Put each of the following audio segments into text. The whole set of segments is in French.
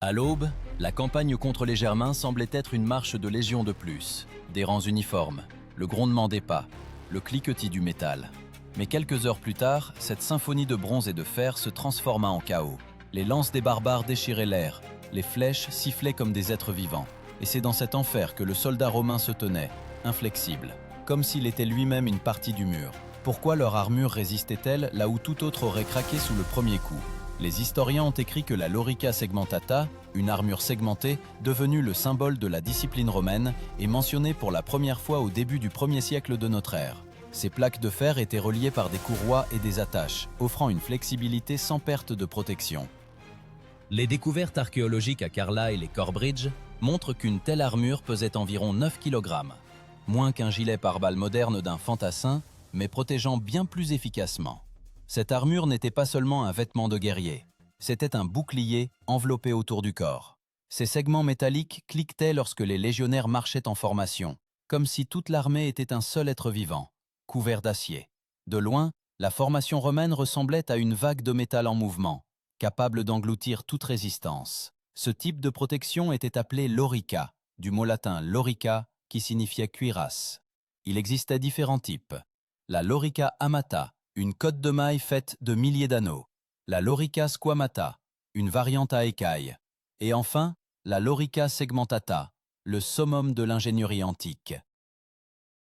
À l'aube, la campagne contre les Germains semblait être une marche de légions de plus. Des rangs uniformes, le grondement des pas, le cliquetis du métal. Mais quelques heures plus tard, cette symphonie de bronze et de fer se transforma en chaos. Les lances des barbares déchiraient l'air, les flèches sifflaient comme des êtres vivants. Et c'est dans cet enfer que le soldat romain se tenait, inflexible, comme s'il était lui-même une partie du mur. Pourquoi leur armure résistait-elle là où tout autre aurait craqué sous le premier coup? Les historiens ont écrit que la lorica segmentata, une armure segmentée, devenue le symbole de la discipline romaine, est mentionnée pour la première fois au début du 1er siècle de notre ère. Ces plaques de fer étaient reliées par des courroies et des attaches, offrant une flexibilité sans perte de protection. Les découvertes archéologiques à Carlisle et Corbridge montrent qu'une telle armure pesait environ 9 kg, moins qu'un gilet pare-balles moderne d'un fantassin, mais protégeant bien plus efficacement. Cette armure n'était pas seulement un vêtement de guerrier, c'était un bouclier enveloppé autour du corps. Ces segments métalliques cliquetaient lorsque les légionnaires marchaient en formation, comme si toute l'armée était un seul être vivant, couvert d'acier. De loin, la formation romaine ressemblait à une vague de métal en mouvement, capable d'engloutir toute résistance. Ce type de protection était appelé lorica, du mot latin lorica qui signifiait cuirasse. Il existait différents types. La lorica amata, une cotte de maille faite de milliers d'anneaux. La lorica squamata, une variante à écailles. Et enfin, la lorica segmentata, le summum de l'ingénierie antique.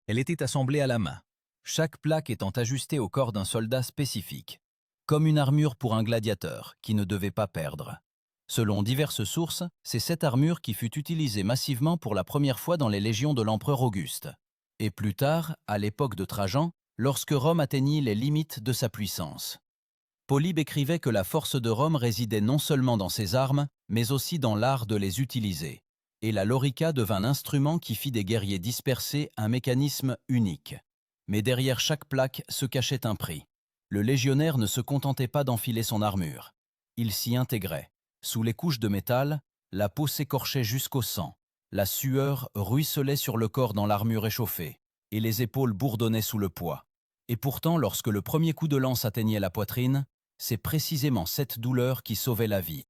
Elle était assemblée à la main, chaque plaque étant ajustée au corps d'un soldat spécifique, comme une armure pour un gladiateur qui ne devait pas perdre. Selon diverses sources, c'est cette armure qui fut utilisée massivement pour la première fois dans les légions de l'empereur Auguste. Et plus tard, à l'époque de Trajan, lorsque Rome atteignit les limites de sa puissance. Polybe écrivait que la force de Rome résidait non seulement dans ses armes, mais aussi dans l'art de les utiliser. Et la lorica devint l'instrument qui fit des guerriers dispersés un mécanisme unique. Mais derrière chaque plaque se cachait un prix. Le légionnaire ne se contentait pas d'enfiler son armure. Il s'y intégrait. Sous les couches de métal, la peau s'écorchait jusqu'au sang. La sueur ruisselait sur le corps dans l'armure échauffée, et les épaules bourdonnaient sous le poids. Et pourtant, lorsque le premier coup de lance atteignait la poitrine, c'est précisément cette douleur qui sauvait la vie.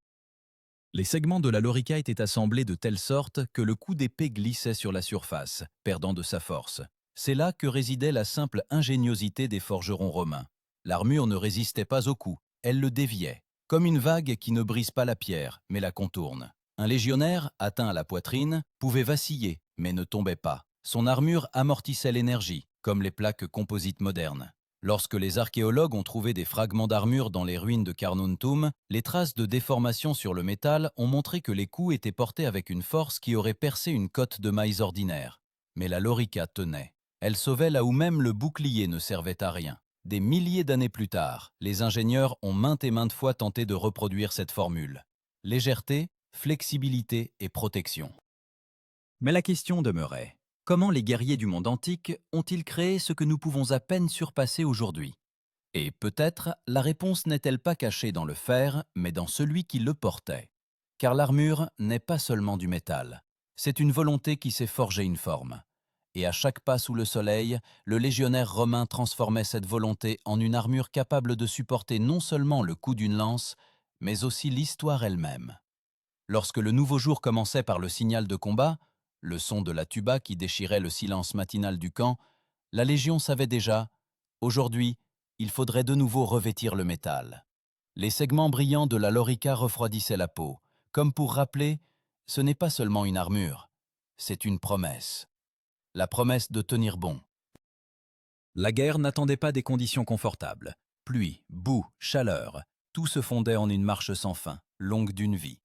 Les segments de la lorica étaient assemblés de telle sorte que le coup d'épée glissait sur la surface, perdant de sa force. C'est là que résidait la simple ingéniosité des forgerons romains. L'armure ne résistait pas au coup, elle le déviait, comme une vague qui ne brise pas la pierre, mais la contourne. Un légionnaire, atteint à la poitrine, pouvait vaciller, mais ne tombait pas. Son armure amortissait l'énergie, comme les plaques composites modernes. Lorsque les archéologues ont trouvé des fragments d'armure dans les ruines de Carnuntum, les traces de déformation sur le métal ont montré que les coups étaient portés avec une force qui aurait percé une cotte de maïs ordinaire. Mais la lorica tenait. Elle sauvait là où même le bouclier ne servait à rien. Des milliers d'années plus tard, les ingénieurs ont maintes et maintes fois tenté de reproduire cette formule. Légèreté, flexibilité et protection. Mais la question demeurait. Comment les guerriers du monde antique ont-ils créé ce que nous pouvons à peine surpasser aujourd'hui? Et peut-être la réponse n'est-elle pas cachée dans le fer, mais dans celui qui le portait. Car l'armure n'est pas seulement du métal. C'est une volonté qui s'est forgé une forme. Et à chaque pas sous le soleil, le légionnaire romain transformait cette volonté en une armure capable de supporter non seulement le coup d'une lance, mais aussi l'histoire elle-même. Lorsque le nouveau jour commençait par le signal de combat, le son de la tuba qui déchirait le silence matinal du camp, la Légion savait déjà, aujourd'hui, il faudrait de nouveau revêtir le métal. Les segments brillants de la lorica refroidissaient la peau, comme pour rappeler, ce n'est pas seulement une armure, c'est une promesse. La promesse de tenir bon. La guerre n'attendait pas des conditions confortables. Pluie, boue, chaleur, tout se fondait en une marche sans fin, longue d'une vie.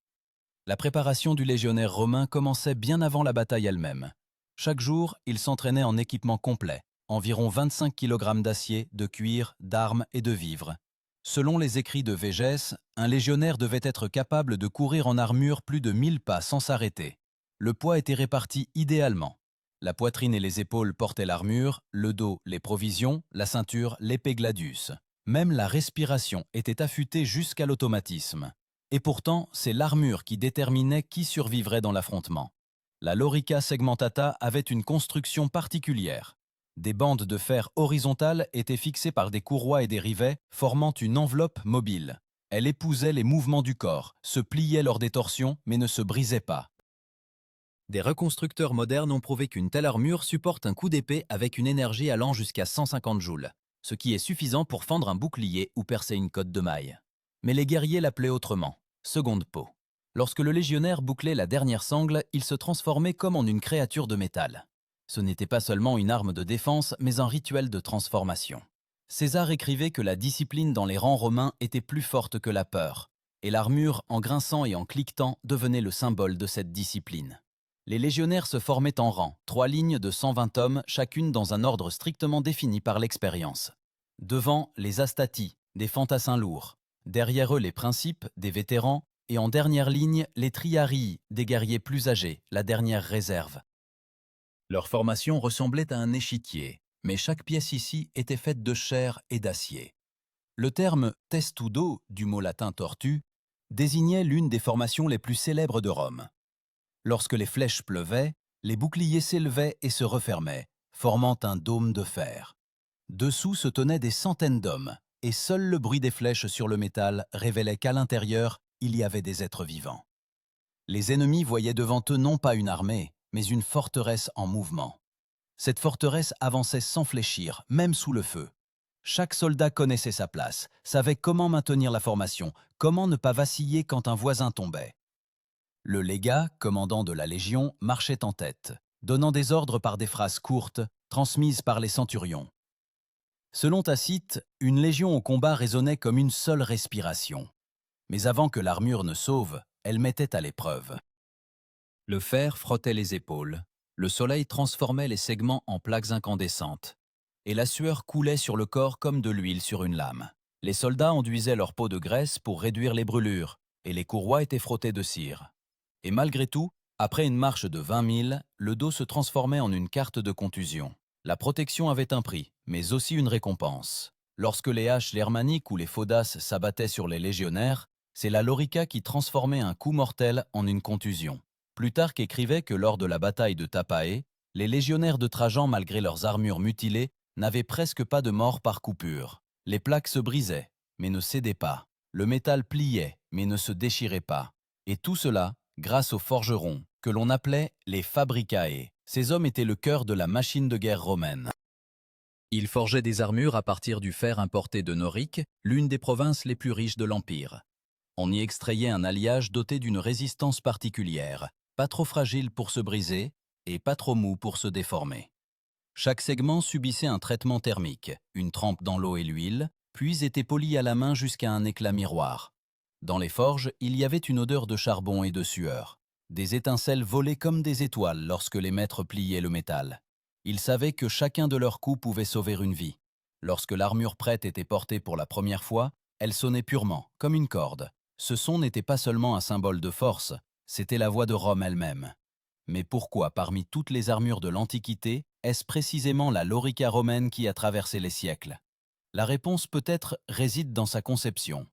La préparation du légionnaire romain commençait bien avant la bataille elle-même. Chaque jour, il s'entraînait en équipement complet, environ 25 kg d'acier, de cuir, d'armes et de vivres. Selon les écrits de Végès, un légionnaire devait être capable de courir en armure plus de 1000 pas sans s'arrêter. Le poids était réparti idéalement. La poitrine et les épaules portaient l'armure, le dos les provisions, la ceinture l'épée gladius. Même la respiration était affûtée jusqu'à l'automatisme. Et pourtant, c'est l'armure qui déterminait qui survivrait dans l'affrontement. La lorica segmentata avait une construction particulière. Des bandes de fer horizontales étaient fixées par des courroies et des rivets, formant une enveloppe mobile. Elle épousait les mouvements du corps, se pliait lors des torsions, mais ne se brisait pas. Des reconstructeurs modernes ont prouvé qu'une telle armure supporte un coup d'épée avec une énergie allant jusqu'à 150 joules, ce qui est suffisant pour fendre un bouclier ou percer une cotte de maille. Mais les guerriers l'appelaient autrement, seconde peau. Lorsque le légionnaire bouclait la dernière sangle, il se transformait comme en une créature de métal. Ce n'était pas seulement une arme de défense, mais un rituel de transformation. César écrivait que la discipline dans les rangs romains était plus forte que la peur, et l'armure, en grinçant et en cliquetant, devenait le symbole de cette discipline. Les légionnaires se formaient en rang, 3 lignes de 120 hommes, chacune dans un ordre strictement défini par l'expérience. Devant, les astatis, des fantassins lourds. Derrière eux, les principes, des vétérans. Et en dernière ligne, les triarii, des guerriers plus âgés, la dernière réserve. Leur formation ressemblait à un échiquier, mais chaque pièce ici était faite de chair et d'acier. Le terme testudo, du mot latin tortue, désignait l'une des formations les plus célèbres de Rome. Lorsque les flèches pleuvaient, les boucliers s'élevaient et se refermaient, formant un dôme de fer. Dessous se tenaient des centaines d'hommes, et seul le bruit des flèches sur le métal révélait qu'à l'intérieur, il y avait des êtres vivants. Les ennemis voyaient devant eux non pas une armée, mais une forteresse en mouvement. Cette forteresse avançait sans fléchir, même sous le feu. Chaque soldat connaissait sa place, savait comment maintenir la formation, comment ne pas vaciller quand un voisin tombait. Le légat, commandant de la Légion, marchait en tête, donnant des ordres par des phrases courtes, transmises par les centurions. Selon Tacite, une légion au combat résonnait comme une seule respiration. Mais avant que l'armure ne sauve, elle mettait à l'épreuve. Le fer frottait les épaules, le soleil transformait les segments en plaques incandescentes, et la sueur coulait sur le corps comme de l'huile sur une lame. Les soldats enduisaient leur peau de graisse pour réduire les brûlures, et les courroies étaient frottées de cire. Et malgré tout, après une marche de 20 000, le dos se transformait en une carte de contusion. La protection avait un prix, mais aussi une récompense. Lorsque les haches lermaniques ou les faudas s'abattaient sur les légionnaires, c'est la lorica qui transformait un coup mortel en une contusion. Plutarque écrivait que lors de la bataille de Tapae, les légionnaires de Trajan, malgré leurs armures mutilées, n'avaient presque pas de mort par coupure. Les plaques se brisaient, mais ne cédaient pas. Le métal pliait, mais ne se déchirait pas. Et tout cela, grâce aux forgerons, que l'on appelait les fabricae. Ces hommes étaient le cœur de la machine de guerre romaine. Ils forgeaient des armures à partir du fer importé de Norique, l'une des provinces les plus riches de l'Empire. On y extrayait un alliage doté d'une résistance particulière, pas trop fragile pour se briser et pas trop mou pour se déformer. Chaque segment subissait un traitement thermique, une trempe dans l'eau et l'huile, puis était poli à la main jusqu'à un éclat miroir. Dans les forges, il y avait une odeur de charbon et de sueur. Des étincelles volaient comme des étoiles lorsque les maîtres pliaient le métal. Ils savaient que chacun de leurs coups pouvait sauver une vie. Lorsque l'armure prête était portée pour la première fois, elle sonnait purement, comme une corde. Ce son n'était pas seulement un symbole de force, c'était la voix de Rome elle-même. Mais pourquoi, parmi toutes les armures de l'Antiquité, est-ce précisément la lorica romaine qui a traversé les siècles? La réponse peut-être réside dans sa conception.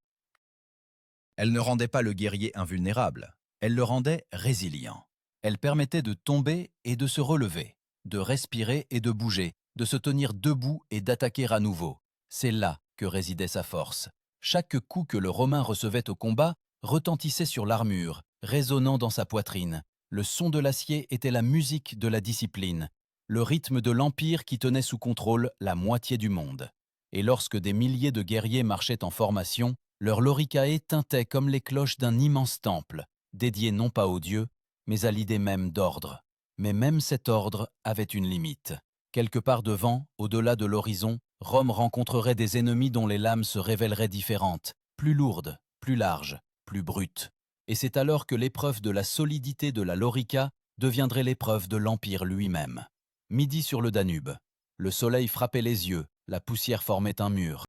Elle ne rendait pas le guerrier invulnérable, elle le rendait résilient. Elle permettait de tomber et de se relever, de respirer et de bouger, de se tenir debout et d'attaquer à nouveau. C'est là que résidait sa force. Chaque coup que le Romain recevait au combat retentissait sur l'armure, résonnant dans sa poitrine. Le son de l'acier était la musique de la discipline, le rythme de l'Empire qui tenait sous contrôle la moitié du monde. Et lorsque des milliers de guerriers marchaient en formation, leurs loricae tintaient comme les cloches d'un immense temple, dédié non pas aux dieux, mais à l'idée même d'ordre. Mais même cet ordre avait une limite. Quelque part devant, au-delà de l'horizon, Rome rencontrerait des ennemis dont les lames se révéleraient différentes, plus lourdes, plus larges, plus brutes. Et c'est alors que l'épreuve de la solidité de la lorica deviendrait l'épreuve de l'Empire lui-même. Midi sur le Danube. Le soleil frappait les yeux, la poussière formait un mur.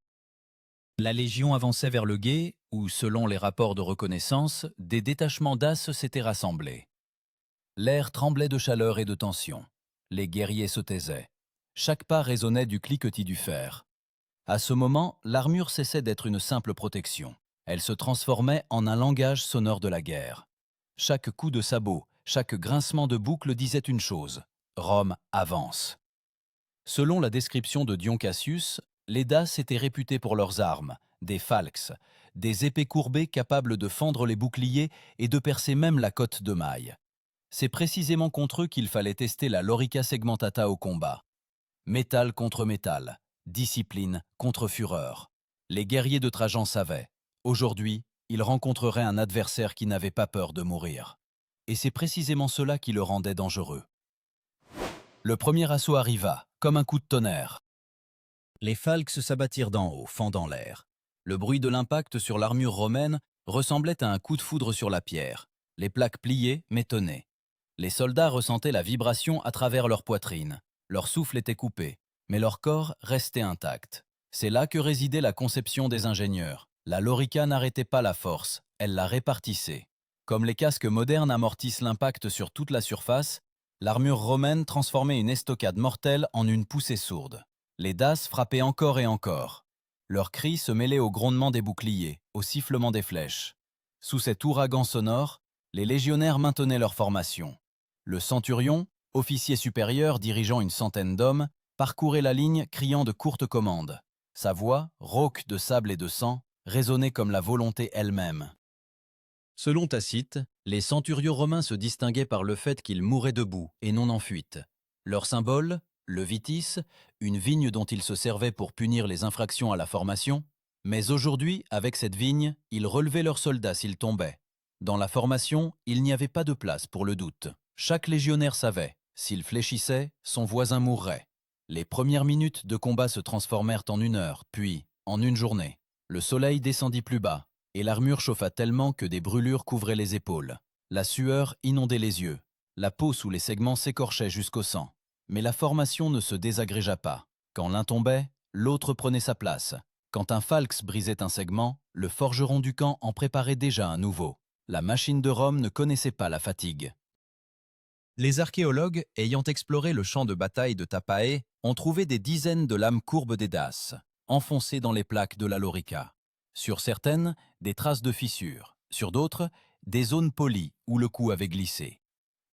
La Légion avançait vers le gué, où, selon les rapports de reconnaissance, des détachements d'as s'étaient rassemblés. L'air tremblait de chaleur et de tension. Les guerriers se taisaient. Chaque pas résonnait du cliquetis du fer. À ce moment, l'armure cessait d'être une simple protection. Elle se transformait en un langage sonore de la guerre. Chaque coup de sabot, chaque grincement de boucle disait une chose : Rome avance. Selon la description de Dion Cassius, les Daces étaient réputés pour leurs armes, des falx, des épées courbées capables de fendre les boucliers et de percer même la cotte de maille. C'est précisément contre eux qu'il fallait tester la Lorica segmentata au combat. Métal contre métal, discipline contre fureur. Les guerriers de Trajan savaient. Aujourd'hui, ils rencontreraient un adversaire qui n'avait pas peur de mourir. Et c'est précisément cela qui le rendait dangereux. Le premier assaut arriva, comme un coup de tonnerre. Les falques s'abattirent d'en haut, fendant l'air. Le bruit de l'impact sur l'armure romaine ressemblait à un coup de foudre sur la pierre. Les plaques pliaient, mais tenaient. Les soldats ressentaient la vibration à travers leur poitrine. Leur souffle était coupé, mais leur corps restait intact. C'est là que résidait la conception des ingénieurs. La Lorica n'arrêtait pas la force, elle la répartissait. Comme les casques modernes amortissent l'impact sur toute la surface, l'armure romaine transformait une estocade mortelle en une poussée sourde. Les Daces frappaient encore et encore. Leurs cris se mêlaient au grondement des boucliers, au sifflement des flèches. Sous cet ouragan sonore, les légionnaires maintenaient leur formation. Le centurion, officier supérieur dirigeant une centaine d'hommes, parcourait la ligne criant de courtes commandes. Sa voix, rauque de sable et de sang, résonnait comme la volonté elle-même. Selon Tacite, les centurions romains se distinguaient par le fait qu'ils mouraient debout et non en fuite. Leur symbole, le vitis, une vigne dont ils se servaient pour punir les infractions à la formation, mais aujourd'hui, avec cette vigne, ils relevaient leurs soldats s'ils tombaient. Dans la formation, il n'y avait pas de place pour le doute. Chaque légionnaire savait, s'il fléchissait, son voisin mourrait. Les premières minutes de combat se transformèrent en 1 heure, puis en une journée. Le soleil descendit plus bas, et l'armure chauffa tellement que des brûlures couvraient les épaules. La sueur inondait les yeux. La peau sous les segments s'écorchait jusqu'au sang. Mais la formation ne se désagrégea pas. Quand l'un tombait, l'autre prenait sa place. Quand un falx brisait un segment, le forgeron du camp en préparait déjà un nouveau. La machine de Rome ne connaissait pas la fatigue. Les archéologues, ayant exploré le champ de bataille de Tapae, ont trouvé des dizaines de lames courbes des Daces, enfoncées dans les plaques de la Lorica. Sur certaines, des traces de fissures. Sur d'autres, des zones polies où le coup avait glissé.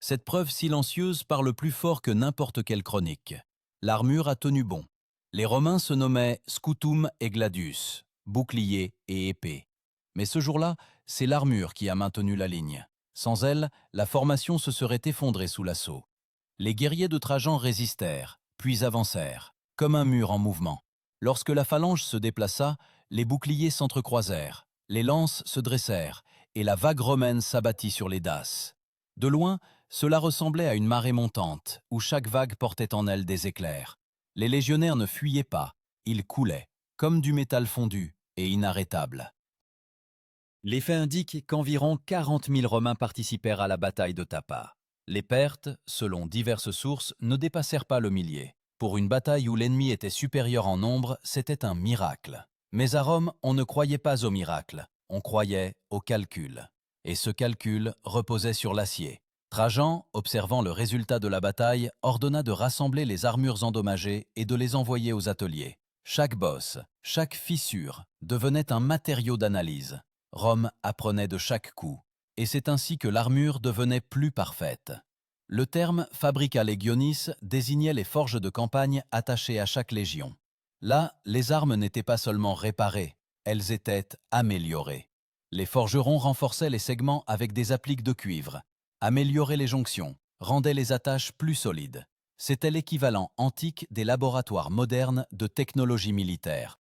Cette preuve silencieuse parle plus fort que n'importe quelle chronique. L'armure a tenu bon. Les Romains se nommaient scutum et gladius, bouclier et épée. Mais ce jour-là, c'est l'armure qui a maintenu la ligne. Sans elle, la formation se serait effondrée sous l'assaut. Les guerriers de Trajan résistèrent, puis avancèrent, comme un mur en mouvement. Lorsque la phalange se déplaça, les boucliers s'entrecroisèrent, les lances se dressèrent, et la vague romaine s'abattit sur les Daces. De loin, cela ressemblait à une marée montante, où chaque vague portait en elle des éclairs. Les légionnaires ne fuyaient pas, ils coulaient, comme du métal fondu et inarrêtable. Les faits indiquent qu'environ 40 000 Romains participèrent à la bataille de Tapa. Les pertes, selon diverses sources, ne dépassèrent pas le millier. Pour une bataille où l'ennemi était supérieur en nombre, c'était un miracle. Mais à Rome, on ne croyait pas au miracle, on croyait au calcul. Et ce calcul reposait sur l'acier. Trajan, observant le résultat de la bataille, ordonna de rassembler les armures endommagées et de les envoyer aux ateliers. Chaque bosse, chaque fissure devenait un matériau d'analyse. Rome apprenait de chaque coup, et c'est ainsi que l'armure devenait plus parfaite. Le terme fabrica legionis désignait les forges de campagne attachées à chaque légion. Là, les armes n'étaient pas seulement réparées, elles étaient améliorées. Les forgerons renforçaient les segments avec des appliques de cuivre, amélioraient les jonctions, rendaient les attaches plus solides. C'était l'équivalent antique des laboratoires modernes de technologie militaire.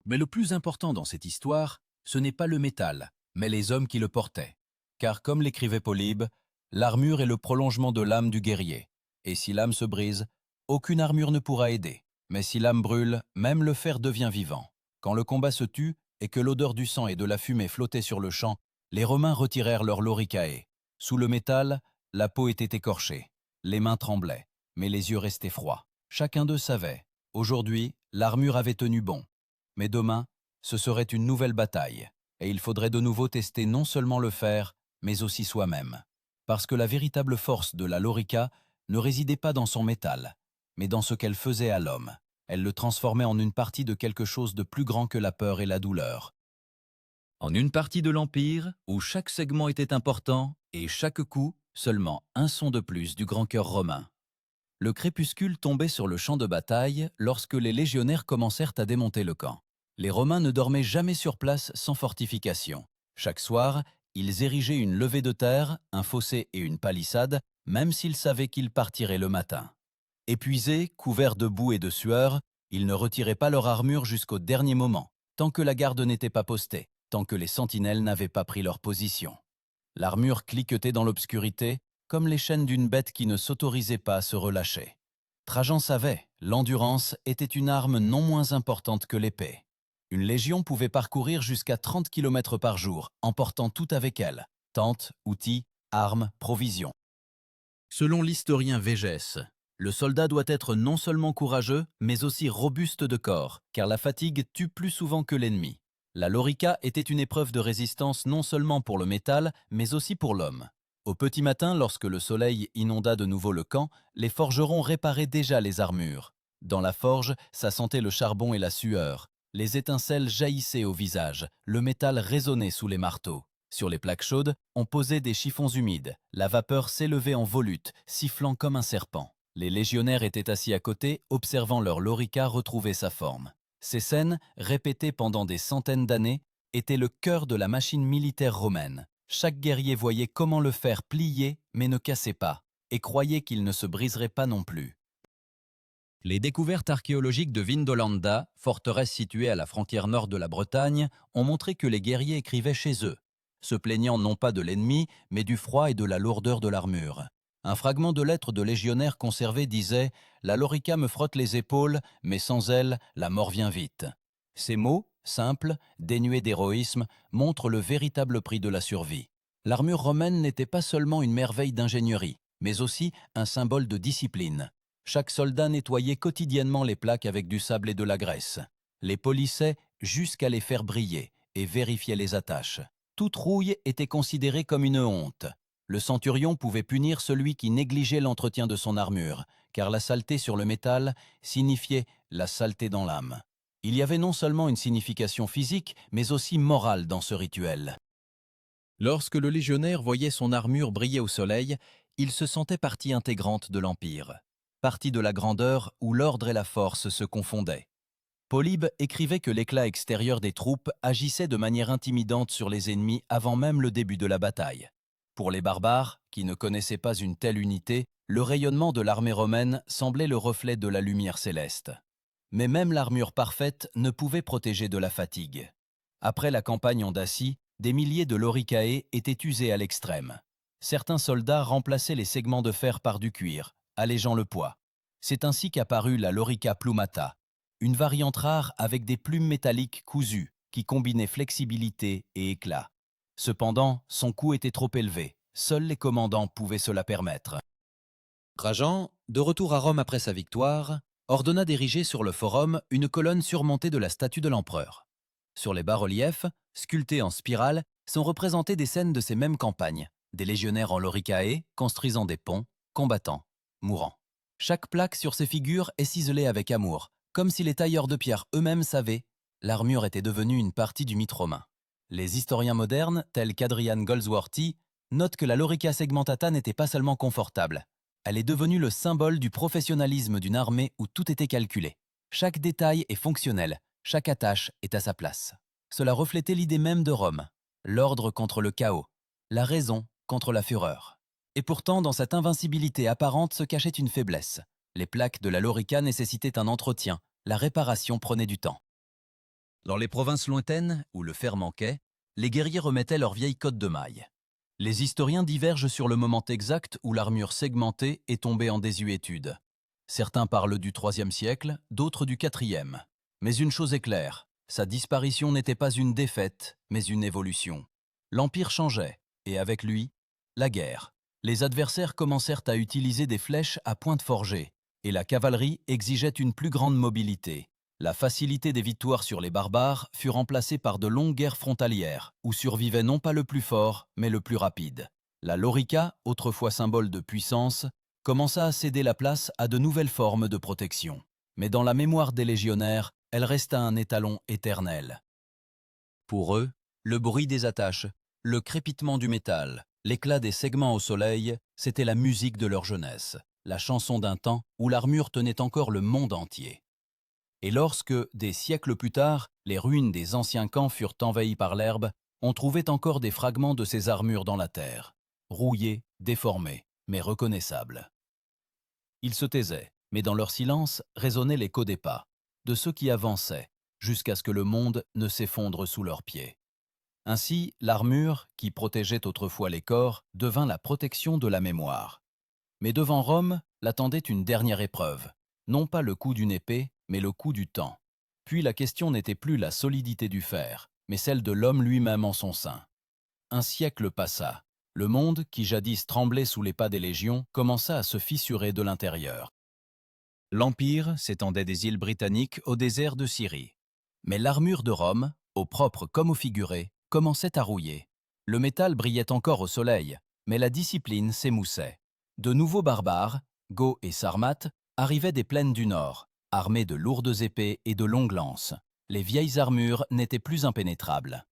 Mais le plus important dans cette histoire, ce n'est pas le métal, mais les hommes qui le portaient. Car comme l'écrivait Polybe, l'armure est le prolongement de l'âme du guerrier. Et si l'âme se brise, aucune armure ne pourra aider. Mais si l'âme brûle, même le fer devient vivant. Quand le combat se tut et que l'odeur du sang et de la fumée flottait sur le champ, les Romains retirèrent leur loricae. Sous le métal, la peau était écorchée. Les mains tremblaient, mais les yeux restaient froids. Chacun d'eux savait. Aujourd'hui, l'armure avait tenu bon. Mais demain, ce serait une nouvelle bataille, et il faudrait de nouveau tester non seulement le fer, mais aussi soi-même. Parce que la véritable force de la Lorica ne résidait pas dans son métal, mais dans ce qu'elle faisait à l'homme. Elle le transformait en une partie de quelque chose de plus grand que la peur et la douleur. En une partie de l'Empire, où chaque segment était important, et chaque coup, seulement un son de plus du grand cœur romain. Le crépuscule tombait sur le champ de bataille lorsque les légionnaires commencèrent à démonter le camp. Les Romains ne dormaient jamais sur place sans fortification. Chaque soir, ils érigeaient une levée de terre, un fossé et une palissade, même s'ils savaient qu'ils partiraient le matin. Épuisés, couverts de boue et de sueur, ils ne retiraient pas leur armure jusqu'au dernier moment, tant que la garde n'était pas postée, tant que les sentinelles n'avaient pas pris leur position. L'armure cliquetait dans l'obscurité, comme les chaînes d'une bête qui ne s'autorisait pas à se relâcher. Trajan savait, l'endurance était une arme non moins importante que l'épée. Une légion pouvait parcourir jusqu'à 30 km par jour, emportant tout avec elle, tentes, outils, armes, provisions. Selon l'historien Végès, le soldat doit être non seulement courageux, mais aussi robuste de corps, car la fatigue tue plus souvent que l'ennemi. La lorica était une épreuve de résistance non seulement pour le métal, mais aussi pour l'homme. Au petit matin, lorsque le soleil inonda de nouveau le camp, les forgerons réparaient déjà les armures. Dans la forge, ça sentait le charbon et la sueur. Les étincelles jaillissaient au visage, le métal résonnait sous les marteaux. Sur les plaques chaudes, on posait des chiffons humides. La vapeur s'élevait en volute, sifflant comme un serpent. Les légionnaires étaient assis à côté, observant leur lorica retrouver sa forme. Ces scènes, répétées pendant des centaines d'années, étaient le cœur de la machine militaire romaine. Chaque guerrier voyait comment le fer pliait, mais ne cassait pas, et croyait qu'il ne se briserait pas non plus. Les découvertes archéologiques de Vindolanda, forteresse située à la frontière nord de la Bretagne, ont montré que les guerriers écrivaient chez eux, se plaignant non pas de l'ennemi, mais du froid et de la lourdeur de l'armure. Un fragment de lettre de légionnaire conservé disait « La lorica me frotte les épaules, mais sans elle, la mort vient vite ». Ces mots, simples, dénués d'héroïsme, montrent le véritable prix de la survie. L'armure romaine n'était pas seulement une merveille d'ingénierie, mais aussi un symbole de discipline. Chaque soldat nettoyait quotidiennement les plaques avec du sable et de la graisse, les polissait jusqu'à les faire briller et vérifiait les attaches. Toute rouille était considérée comme une honte. Le centurion pouvait punir celui qui négligeait l'entretien de son armure, car la saleté sur le métal signifiait la saleté dans l'âme. Il y avait non seulement une signification physique, mais aussi morale dans ce rituel. Lorsque le légionnaire voyait son armure briller au soleil, il se sentait partie intégrante de l'Empire. Partie de la grandeur où l'ordre et la force se confondaient. Polybe écrivait que l'éclat extérieur des troupes agissait de manière intimidante sur les ennemis avant même le début de la bataille. Pour les barbares, qui ne connaissaient pas une telle unité, le rayonnement de l'armée romaine semblait le reflet de la lumière céleste. Mais même l'armure parfaite ne pouvait protéger de la fatigue. Après la campagne en Dacie, des milliers de loricae étaient usés à l'extrême. Certains soldats remplaçaient les segments de fer par du cuir, allégeant le poids. C'est ainsi qu'apparut la lorica plumata, une variante rare avec des plumes métalliques cousues qui combinaient flexibilité et éclat. Cependant, son coût était trop élevé. Seuls les commandants pouvaient se la permettre. Trajan, de retour à Rome après sa victoire, ordonna d'ériger sur le forum une colonne surmontée de la statue de l'empereur. Sur les bas-reliefs, sculptés en spirale, sont représentées des scènes de ces mêmes campagnes, des légionnaires en loricae construisant des ponts, combattant, mourant. Chaque plaque sur ces figures est ciselée avec amour, comme si les tailleurs de pierre eux-mêmes savaient, l'armure était devenue une partie du mythe romain. Les historiens modernes, tels qu'Adrian Goldsworthy, notent que la lorica segmentata n'était pas seulement confortable. Elle est devenue le symbole du professionnalisme d'une armée où tout était calculé. Chaque détail est fonctionnel, chaque attache est à sa place. Cela reflétait l'idée même de Rome, l'ordre contre le chaos, la raison contre la fureur. Et pourtant, dans cette invincibilité apparente se cachait une faiblesse. Les plaques de la lorica nécessitaient un entretien, la réparation prenait du temps. Dans les provinces lointaines, où le fer manquait, les guerriers remettaient leurs vieilles cottes de mailles. Les historiens divergent sur le moment exact où l'armure segmentée est tombée en désuétude. Certains parlent du IIIe siècle, d'autres du IVe. Mais une chose est claire, sa disparition n'était pas une défaite, mais une évolution. L'Empire changeait, et avec lui, la guerre. Les adversaires commencèrent à utiliser des flèches à pointe forgée, et la cavalerie exigeait une plus grande mobilité. La facilité des victoires sur les barbares fut remplacée par de longues guerres frontalières, où survivait non pas le plus fort, mais le plus rapide. La lorica, autrefois symbole de puissance, commença à céder la place à de nouvelles formes de protection. Mais dans la mémoire des légionnaires, elle resta un étalon éternel. Pour eux, le bruit des attaches, le crépitement du métal, l'éclat des segments au soleil, c'était la musique de leur jeunesse, la chanson d'un temps où l'armure tenait encore le monde entier. Et lorsque, des siècles plus tard, les ruines des anciens camps furent envahies par l'herbe, on trouvait encore des fragments de ces armures dans la terre, rouillés, déformés, mais reconnaissables. Ils se taisaient, mais dans leur silence résonnait l'écho des pas, de ceux qui avançaient, jusqu'à ce que le monde ne s'effondre sous leurs pieds. Ainsi, l'armure, qui protégeait autrefois les corps, devint la protection de la mémoire. Mais devant Rome l'attendait une dernière épreuve, non pas le coup d'une épée, mais le coup du temps. Puis la question n'était plus la solidité du fer, mais celle de l'homme lui-même en son sein. Un siècle passa. Le monde, qui jadis tremblait sous les pas des légions, commença à se fissurer de l'intérieur. L'Empire s'étendait des îles britanniques au désert de Syrie. Mais l'armure de Rome, au propre comme au figuré, commençait à rouiller. Le métal brillait encore au soleil, mais la discipline s'émoussait. De nouveaux barbares, Goths et Sarmates, arrivaient des plaines du nord, armés de lourdes épées et de longues lances. Les vieilles armures n'étaient plus impénétrables.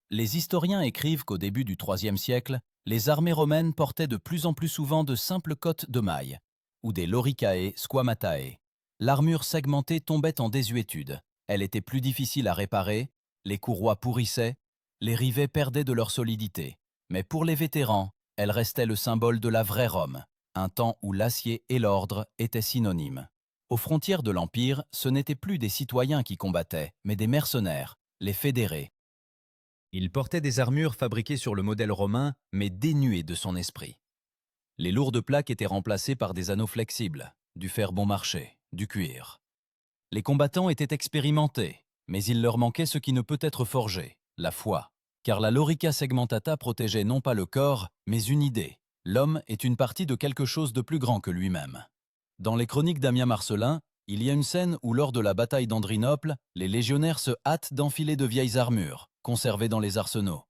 Les historiens écrivent qu'au début du IIIe siècle, les armées romaines portaient de plus en plus souvent de simples cottes de mailles, ou des loricae squamatae. L'armure segmentée tombait en désuétude, elle était plus difficile à réparer, les courroies pourrissaient, les rivets perdaient de leur solidité. Mais pour les vétérans, elle restait le symbole de la vraie Rome, un temps où l'acier et l'ordre étaient synonymes. Aux frontières de l'Empire, ce n'étaient plus des citoyens qui combattaient, mais des mercenaires, les fédérés. Ils portaient des armures fabriquées sur le modèle romain, mais dénuées de son esprit. Les lourdes plaques étaient remplacées par des anneaux flexibles, du fer bon marché, du cuir. Les combattants étaient expérimentés, mais il leur manquait ce qui ne peut être forgé, la foi. Car la lorica segmentata protégeait non pas le corps, mais une idée. L'homme est une partie de quelque chose de plus grand que lui-même. Dans les chroniques d'Amien Marcellin, il y a une scène où lors de la bataille d'Andrinople, les légionnaires se hâtent d'enfiler de vieilles armures, conservées dans les arsenaux.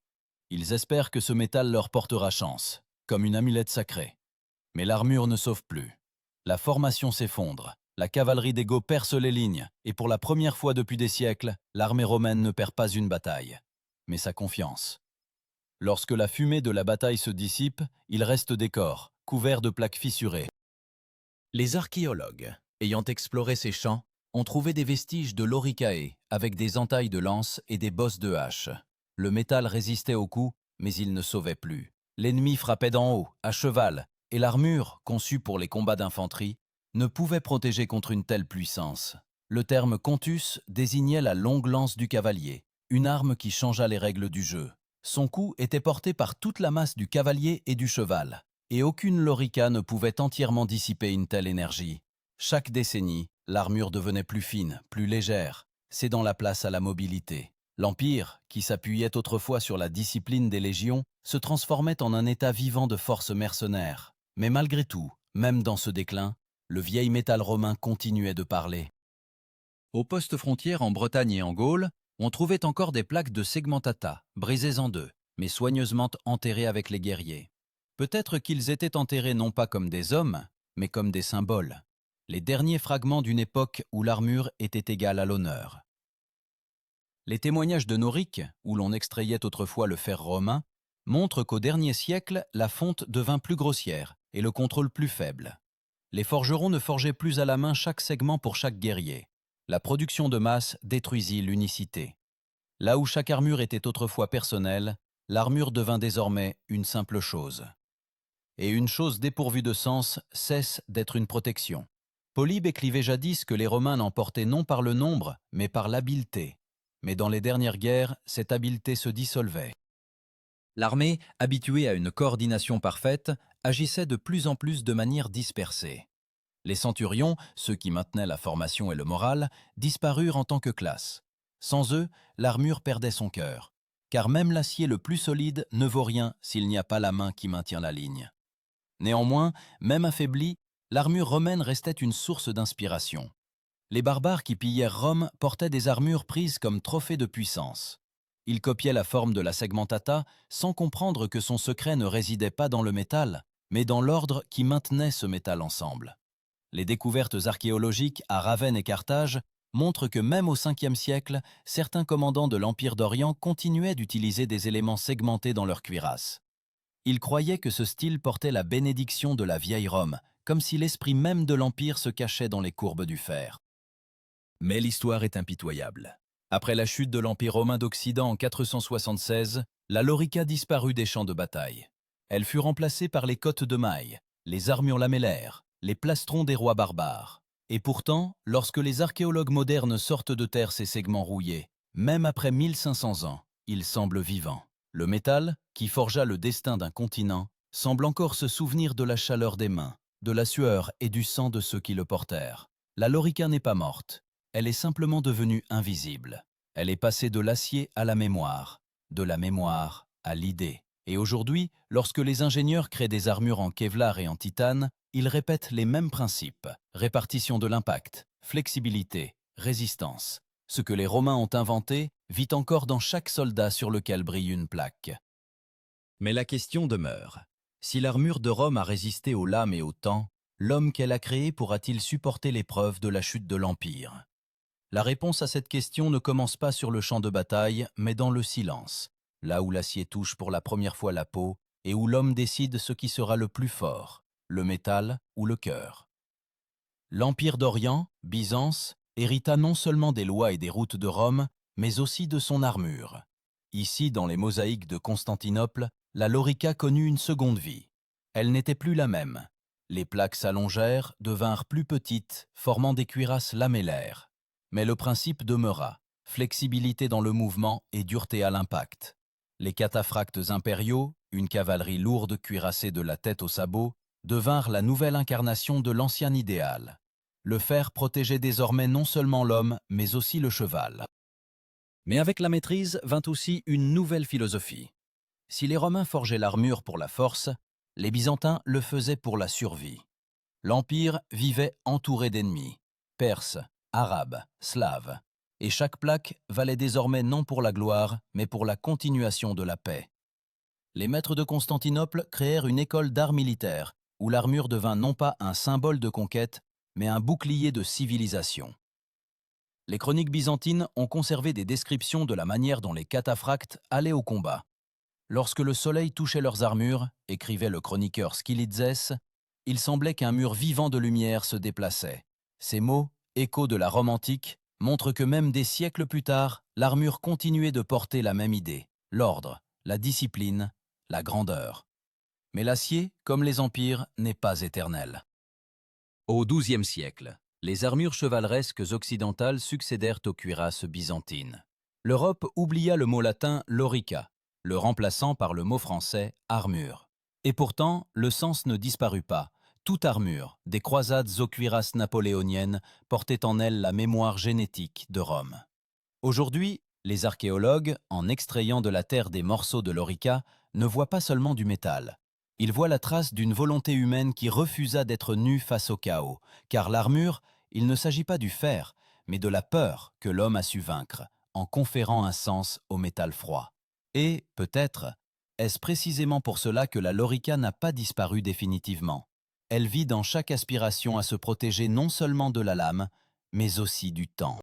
Ils espèrent que ce métal leur portera chance, comme une amulette sacrée. Mais l'armure ne sauve plus. La formation s'effondre, la cavalerie des Goths perce les lignes, et pour la première fois depuis des siècles, l'armée romaine ne perd pas une bataille, mais sa confiance. Lorsque la fumée de la bataille se dissipe, il reste des corps, couverts de plaques fissurées. Les archéologues, ayant exploré ces champs, ont trouvé des vestiges de loricae, avec des entailles de lances et des bosses de hache. Le métal résistait aux coups, mais il ne sauvait plus. L'ennemi frappait d'en haut, à cheval, et l'armure, conçue pour les combats d'infanterie, ne pouvait protéger contre une telle puissance. Le terme contus désignait la longue lance du cavalier, une arme qui changea les règles du jeu. Son coup était porté par toute la masse du cavalier et du cheval, et aucune lorica ne pouvait entièrement dissiper une telle énergie. Chaque décennie, l'armure devenait plus fine, plus légère, cédant la place à la mobilité. L'Empire, qui s'appuyait autrefois sur la discipline des légions, se transformait en un état vivant de forces mercenaires. Mais malgré tout, même dans ce déclin, le vieil métal romain continuait de parler. Au poste frontière en Bretagne et en Gaule, on trouvait encore des plaques de segmentata, brisées en deux, mais soigneusement enterrées avec les guerriers. Peut-être qu'ils étaient enterrés non pas comme des hommes, mais comme des symboles, les derniers fragments d'une époque où l'armure était égale à l'honneur. Les témoignages de Noric, où l'on extrayait autrefois le fer romain, montrent qu'au dernier siècle, la fonte devint plus grossière et le contrôle plus faible. Les forgerons ne forgeaient plus à la main chaque segment pour chaque guerrier. La production de masse détruisit l'unicité. Là où chaque armure était autrefois personnelle, l'armure devint désormais une simple chose. Et une chose dépourvue de sens cesse d'être une protection. Polybe écrivait jadis que les Romains n'emportaient non par le nombre, mais par l'habileté. Mais dans les dernières guerres, cette habileté se dissolvait. L'armée, habituée à une coordination parfaite, agissait de plus en plus de manière dispersée. Les centurions, ceux qui maintenaient la formation et le moral, disparurent en tant que classe. Sans eux, l'armure perdait son cœur, car même l'acier le plus solide ne vaut rien s'il n'y a pas la main qui maintient la ligne. Néanmoins, même affaiblie, l'armure romaine restait une source d'inspiration. Les barbares qui pillèrent Rome portaient des armures prises comme trophées de puissance. Ils copiaient la forme de la segmentata sans comprendre que son secret ne résidait pas dans le métal, mais dans l'ordre qui maintenait ce métal ensemble. Les découvertes archéologiques à Ravenne et Carthage montrent que même au Ve siècle, certains commandants de l'Empire d'Orient continuaient d'utiliser des éléments segmentés dans leurs cuirasses. Ils croyaient que ce style portait la bénédiction de la vieille Rome, comme si l'esprit même de l'Empire se cachait dans les courbes du fer. Mais l'histoire est impitoyable. Après la chute de l'Empire romain d'Occident en 476, la lorica disparut des champs de bataille. Elle fut remplacée par les cottes de mailles, les armures lamellaires, les plastrons des rois barbares. Et pourtant, lorsque les archéologues modernes sortent de terre ces segments rouillés, même après 1500 ans, ils semblent vivants. Le métal, qui forgea le destin d'un continent, semble encore se souvenir de la chaleur des mains, de la sueur et du sang de ceux qui le portèrent. La lorica n'est pas morte, elle est simplement devenue invisible. Elle est passée de l'acier à la mémoire, de la mémoire à l'idée. Et aujourd'hui, lorsque les ingénieurs créent des armures en Kevlar et en titane, ils répètent les mêmes principes: répartition de l'impact, flexibilité, résistance. Ce que les Romains ont inventé vit encore dans chaque soldat sur lequel brille une plaque. Mais la question demeure. Si l'armure de Rome a résisté aux lames et au temps, l'homme qu'elle a créé pourra-t-il supporter l'épreuve de la chute de l'Empire? La réponse à cette question ne commence pas sur le champ de bataille, mais dans le silence, là où l'acier touche pour la première fois la peau et où l'homme décide ce qui sera le plus fort, le métal ou le cœur. L'Empire d'Orient, Byzance, hérita non seulement des lois et des routes de Rome, mais aussi de son armure. Ici, dans les mosaïques de Constantinople, la lorica connut une seconde vie. Elle n'était plus la même. Les plaques s'allongèrent, devinrent plus petites, formant des cuirasses lamellaires. Mais le principe demeura: flexibilité dans le mouvement et dureté à l'impact. Les cataphractes impériaux, une cavalerie lourde cuirassée de la tête aux sabots, devinrent la nouvelle incarnation de l'ancien idéal. Le fer protégeait désormais non seulement l'homme, mais aussi le cheval. Mais avec la maîtrise vint aussi une nouvelle philosophie. Si les Romains forgeaient l'armure pour la force, les Byzantins le faisaient pour la survie. L'Empire vivait entouré d'ennemis, Perses, Arabes, Slaves, et chaque plaque valait désormais non pour la gloire, mais pour la continuation de la paix. Les maîtres de Constantinople créèrent une école d'art militaire, où l'armure devint non pas un symbole de conquête, mais un bouclier de civilisation. Les chroniques byzantines ont conservé des descriptions de la manière dont les cataphractes allaient au combat. Lorsque le soleil touchait leurs armures, écrivait le chroniqueur Skylitzès, il semblait qu'un mur vivant de lumière se déplaçait. Ces mots, échos de la Rome antique, montrent que même des siècles plus tard, l'armure continuait de porter la même idée: l'ordre, la discipline, la grandeur. Mais l'acier, comme les empires, n'est pas éternel. Au XIIe siècle, les armures chevaleresques occidentales succédèrent aux cuirasses byzantines. L'Europe oublia le mot latin lorica, le remplaçant par le mot français armure. Et pourtant, le sens ne disparut pas. Toute armure, des croisades aux cuirasses napoléoniennes, portait en elle la mémoire génétique de Rome. Aujourd'hui, les archéologues, en extrayant de la terre des morceaux de lorica, ne voient pas seulement du métal. Ils voient la trace d'une volonté humaine qui refusa d'être nue face au chaos, car l'armure, il ne s'agit pas du fer, mais de la peur que l'homme a su vaincre, en conférant un sens au métal froid. Et, peut-être, est-ce précisément pour cela que la lorica n'a pas disparu définitivement? Elle vit dans chaque aspiration à se protéger non seulement de la lame, mais aussi du temps.